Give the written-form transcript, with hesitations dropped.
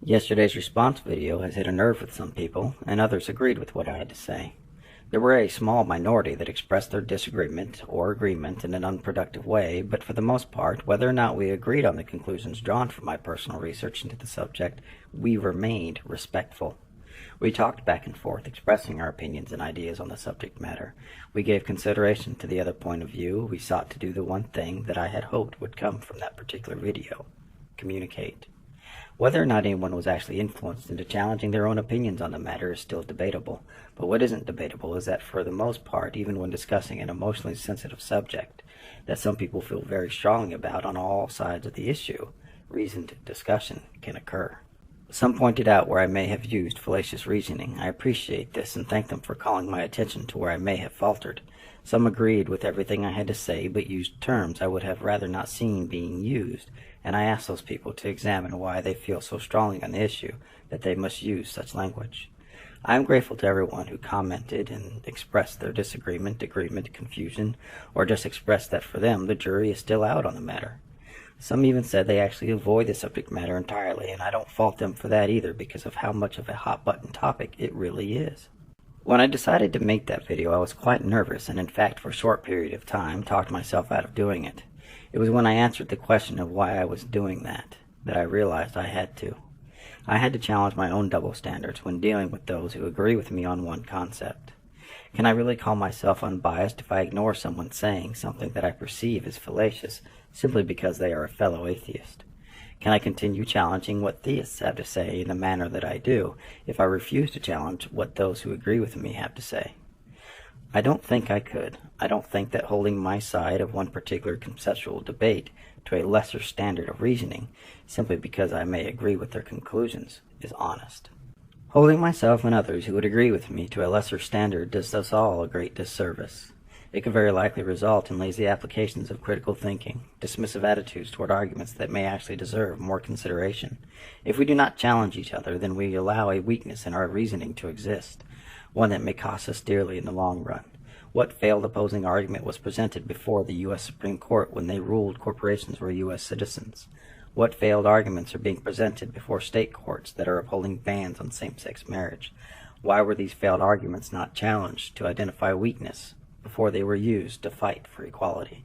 Yesterday's response video has hit a nerve with some people, and others agreed with what I had to say. There were a small minority that expressed their disagreement or agreement in an unproductive way, but for the most part, whether or not we agreed on the conclusions drawn from my personal research into the subject, we remained respectful. We talked back and forth, expressing our opinions and ideas on the subject matter. We gave consideration to the other point of view. We sought to do the one thing that I had hoped would come from that particular video: communicate. Whether or not anyone was actually influenced into challenging their own opinions on the matter is still debatable, but what isn't debatable is that for the most part, even when discussing an emotionally sensitive subject that some people feel very strongly about on all sides of the issue, reasoned discussion can occur. Some pointed out where I may have used fallacious reasoning. I appreciate this and thank them for calling my attention to where I may have faltered. Some agreed with everything I had to say, but used terms I would have rather not seen being used, and I asked those people to examine why they feel so strongly on the issue that they must use such language. I am grateful to everyone who commented and expressed their disagreement, agreement, confusion, or just expressed that for them the jury is still out on the matter. Some even said they actually avoid the subject matter entirely, and I don't fault them for that either because of how much of a hot-button topic it really is. When I decided to make that video, I was quite nervous and in fact for a short period of time talked myself out of doing it. It was when I answered the question of why I was doing that I realized I had to. I had to challenge my own double standards when dealing with those who agree with me on one concept. Can I really call myself unbiased if I ignore someone saying something that I perceive as fallacious simply because they are a fellow atheist? Can I continue challenging what theists have to say in the manner that I do if I refuse to challenge what those who agree with me have to say? I don't think I could. I don't think that holding my side of one particular conceptual debate to a lesser standard of reasoning, simply because I may agree with their conclusions, is honest. Holding myself and others who would agree with me to a lesser standard does us all a great disservice. It could very likely result in lazy applications of critical thinking, dismissive attitudes toward arguments that may actually deserve more consideration. If we do not challenge each other, then we allow a weakness in our reasoning to exist, one that may cost us dearly in the long run. What failed opposing argument was presented before the U.S. Supreme Court when they ruled corporations were U.S. citizens? What failed arguments are being presented before state courts that are upholding bans on same-sex marriage? Why were these failed arguments not challenged to identify weakness before they were used to fight for equality?